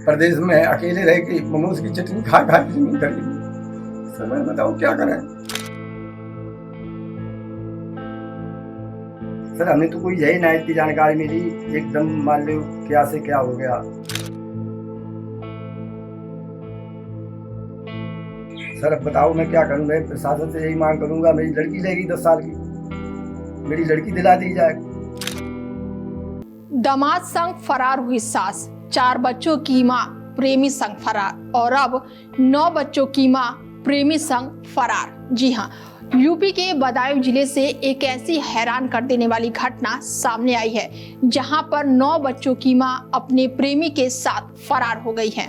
प्रदेश में अकेले रह के मोमोज की चटनी खा खा के जमीन कर ली। सर मैं बताओ क्या करें। सर हमें तो कोई यही ना इतनी जानकारी मिली, एकदम मान लो क्या से क्या हो गया। सर अब बताओ मैं क्या करूं। मैं प्रशासन से यही मांग करूंगा, मेरी लड़की रहेगी 10 साल की, मेरी लड़की दिला दी जाए। दामाद संग फरार हुई सास, 4 बच्चों की मां प्रेमी संग फरार और अब 9 बच्चों की मां प्रेमी संग फरार। जी हां, यूपी के बदायूं जिले से एक ऐसी हैरान कर देने वाली घटना सामने आई है जहां पर 9 बच्चों की मां अपने प्रेमी के साथ फरार हो गई है।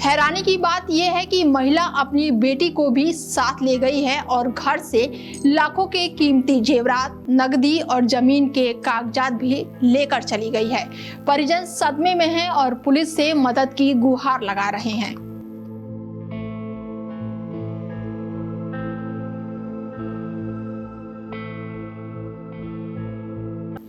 हैरानी की बात यह है कि महिला अपनी बेटी को भी साथ ले गई है और घर से लाखों के कीमती जेवरात, नकदी और जमीन के कागजात भी लेकर चली गई है। परिजन सदमे में हैं और पुलिस से मदद की गुहार लगा रहे हैं।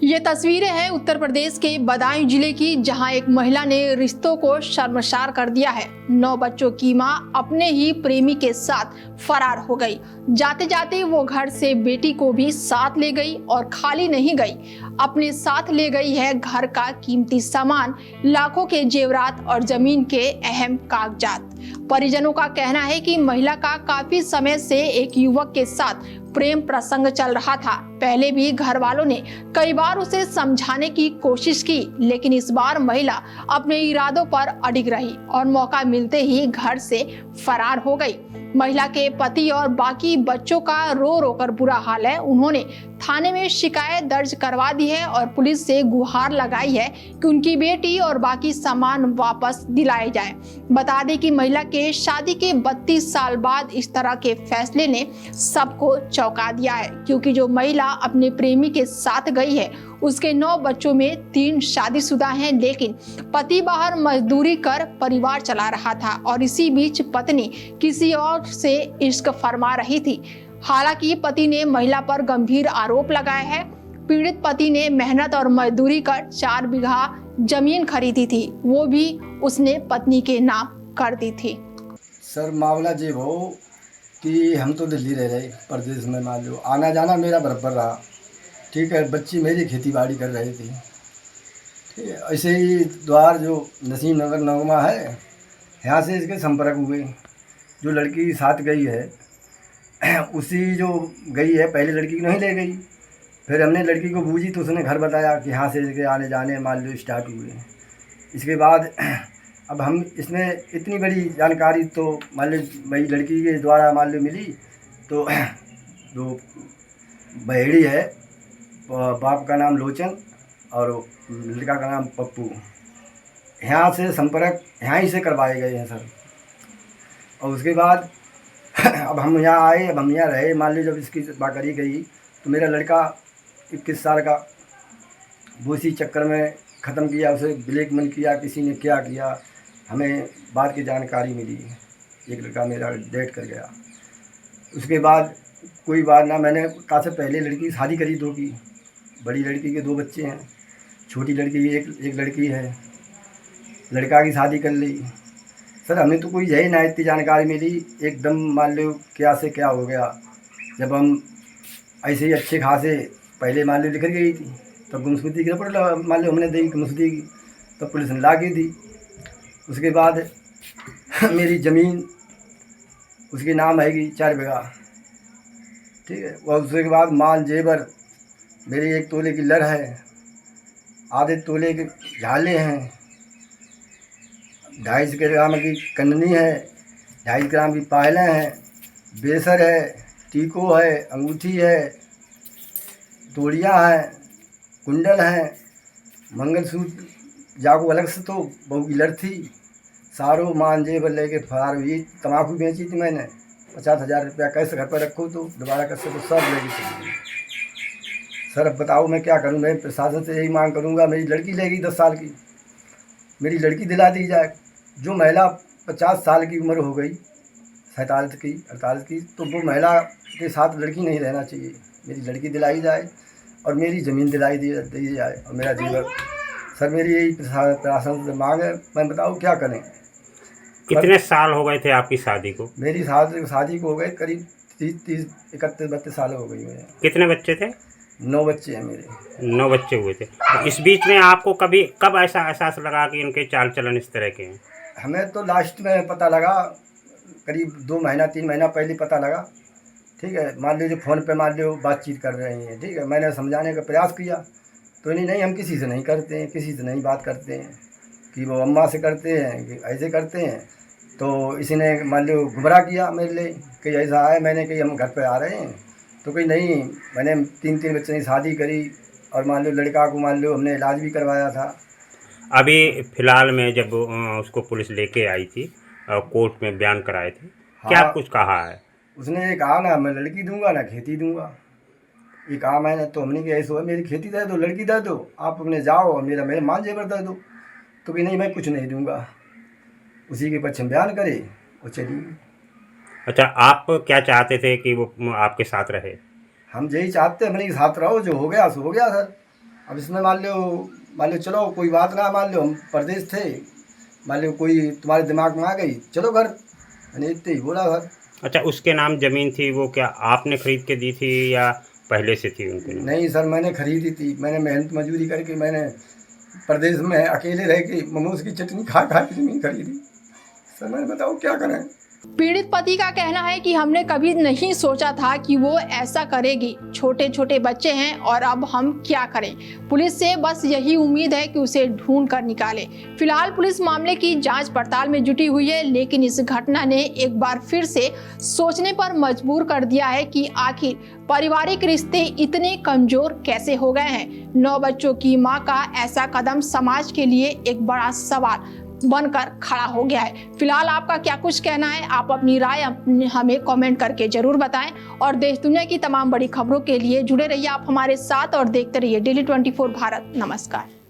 ये तस्वीरें हैं उत्तर प्रदेश के बदायूं जिले की, जहां एक महिला ने रिश्तों को शर्मसार कर दिया है। 9 बच्चों की मां अपने ही प्रेमी के साथ फरार हो गई। जाते जाते वो घर से बेटी को भी साथ ले गई और खाली नहीं गई, अपने साथ ले गई है घर का कीमती सामान, लाखों के जेवरात और जमीन के अहम कागजात। परिजनों का कहना है कि महिला का काफी समय से एक युवक के साथ प्रेम प्रसंग चल रहा था। पहले भी घर वालों ने कई बार उसे समझाने की कोशिश की, लेकिन इस बार महिला अपने इरादों पर अडिग रही और मौका मिलते ही घर से फरार हो गई। महिला के पति और बाकी बच्चों का रो रो कर बुरा हाल है। उन्होंने थाने में शिकायत दर्ज करवा दी है और पुलिस से गुहार लगाई है कि उनकी बेटी और बाकी सामान वापस दिलाए जाए। बता दें कि महिला के शादी के 32 साल बाद इस तरह के फैसले ने सबको चौंका दिया है, क्योंकि जो महिला अपने प्रेमी के साथ गई है उसके 9 बच्चों में 3 शादीशुदा हैं, लेकिन पति बाहर मजदूरी कर परिवार चला रहा था और इसी बीच पत्नी किसी और से इश्क फरमा रही थी। हालांकि पति ने महिला पर गंभीर आरोप लगाए हैं। पीड़ित पति ने मेहनत और मजदूरी कर 4 बीघा जमीन खरीदी थी, वो भी उसने पत्नी के नाम कर दी थी। सर मामला ये हो कि हम तो दिल्ली रह रहे, प्रदेश में मान लो आना जाना मेरा बराबर रहा। ठीक है, बच्ची मेरी खेती बाड़ी कर रही थी। ठीक है, ऐसे ही द्वार जो नसीम नगर नगमा है, यहाँ से इसके संपर्क हुए। जो लड़की साथ गई है उसी जो गई है, पहले लड़की को नहीं ले गई। फिर हमने लड़की को बूझी तो उसने घर बताया कि यहाँ से इसके आने जाने मान लो स्टार्ट हुए। इसके बाद अब हम इसमें इतनी बड़ी जानकारी तो मान लो भाई लड़की के द्वारा मान लो मिली। तो जो बहेड़ी है, बाप का नाम लोचन और लड़का का नाम पप्पू, यहाँ से संपर्क यहाँ ही से करवाए गए हैं सर। और उसके बाद अब हम यहाँ आए, अब हम यहाँ रहे। मान ली जब इसकी बात करी गई तो मेरा लड़का 21 साल का वो इसी चक्कर में ख़त्म किया, उसे ब्लैकमेल किया, किसी ने क्या किया। हमें बात की जानकारी मिली, एक लड़का मेरा डेट कर गया। उसके बाद कोई बात ना, मैंने कहा से पहले लड़की की शादी करी 2 की। बड़ी लड़की के 2 बच्चे हैं, छोटी लड़की की एक लड़की है। लड़का की शादी कर ली। सर हमें तो कोई यही ना इतनी जानकारी मिली, एकदम मान लो क्या से क्या हो गया। जब हम ऐसे ही अच्छे खासे पहले मान लो लिख गई थी, तब गुमशुदगी की रिपोर्ट मान लो हमने दी गुमशुदगी की, तब पुलिस ने ला के दी। उसके बाद मेरी ज़मीन उसके नाम हैगी 4 बीघा। ठीक है, और उसके बाद माल जेवर मेरी 1 तोले की लर है, आधे तोले के झाले हैं, 250 ग्राम की कंडनी है, 250 ग्राम की पायलें हैं, बेसर है, टीको है, अंगूठी है, तोड़ियाँ हैं, कुंडल हैं, मंगलसूत्र जाको अलग से तो बहू की लड़ थी। सारों मान जेवर लेके फरार हुई। तम्बाकू बेची थी मैंने, 50,000 रुपया कैसे घर पर रखूँ तो दोबारा कैसे तो सब लेके चली गई। सर अब बताओ मैं क्या करूँ। मैं प्रशासन से यही मांग करूँगा, मेरी लड़की लेगी 10 साल की, मेरी लड़की दिला दी जाए। जो महिला 50 साल की उम्र हो गई, 47 की 48 की, तो वो महिला के साथ लड़की नहीं रहना चाहिए। मेरी लड़की दिलाई जाए और मेरी ज़मीन दिलाई दी जाए और मेरा जीवन सर मेरी यही प्रशासन से मांग है, मैं बताऊँ क्या करें। कितने साल हो गए थे आपकी शादी को? मेरी शादी को हो गए करीब 31-32 साल हो गई मुझे। कितने बच्चे थे? 9 बच्चे हैं मेरे। 9 बच्चे हुए थे। तो इस बीच में आपको कब ऐसा एहसास लगा कि इनके चाल चलन इस तरह के हैं? हमें तो लास्ट में पता लगा, करीब 2 महीना 3 महीना पहले पता लगा। ठीक है, मान लीजिए फ़ोन पे मान लो बातचीत कर रहे हैं। ठीक है, मैंने समझाने का प्रयास किया तो नहीं हम किसी से नहीं करते हैं, किसी से नहीं बात करते हैं, कि वो अम्मा से करते हैं कि ऐसे करते हैं। तो इसी ने मान लो गुमराह किया मेरे लिए कि ऐसा है। मैंने कही हम घर पे आ रहे हैं, तो कही नहीं, मैंने 3 बच्चों की शादी करी और मान लो लड़का को मान लो हमने इलाज भी करवाया था। अभी फ़िलहाल में जब उसको पुलिस लेके आई थी, कोर्ट में बयान कराए थे, क्या हाँ, कुछ कहा है? उसने ये कहा ना मैं लड़की दूंगा ना खेती दूंगा, ये कहा मैंने। तो हमने कि ऐसा है, मेरी खेती दे दो, लड़की दे दो, आप अपने जाओ और मेरे मान जेवर दे दो। तो कि नहीं मैं कुछ नहीं दूंगा। उसी के पक्ष में बयान करे और चली। अच्छा, आप क्या चाहते थे कि वो आपके साथ रहे? हम यही चाहते हैं, अपने के साथ रहो, जो हो गया सो हो गया सर। अब इसमें मान लो चलो कोई बात ना, मान लो हम परदेश थे, मान लो कोई तुम्हारे दिमाग में आ गई, चलो घर, मैंने इतने ही बोला सर। अच्छा, उसके नाम ज़मीन थी, वो क्या आपने खरीद के दी थी या पहले से थी उनके नाम? नहीं सर, मैंने खरीदी थी। मैंने मेहनत मजदूरी करके, मैंने प्रदेश में अकेले रह के मोमोज की चटनी खा के ज़मीन खरीदी। सर मैं बताओ क्या करें। पीड़ित पति का कहना है कि हमने कभी नहीं सोचा था कि वो ऐसा करेगी। छोटे छोटे बच्चे हैं और अब हम क्या करें। पुलिस से बस यही उम्मीद है कि उसे ढूंढ कर निकाले। फिलहाल पुलिस मामले की जांच पड़ताल में जुटी हुई है, लेकिन इस घटना ने एक बार फिर से सोचने पर मजबूर कर दिया है कि आखिर पारिवारिक रिश्ते इतने कमजोर कैसे हो गए हैं। 9 बच्चों की मां का ऐसा कदम समाज के लिए एक बड़ा सवाल बनकर खड़ा हो गया है। फिलहाल आपका क्या कुछ कहना है, आप अपनी राय हमें कमेंट करके जरूर बताएं और देश दुनिया की तमाम बड़ी खबरों के लिए जुड़े रहिए आप हमारे साथ और देखते रहिए डेली 24 भारत। नमस्कार।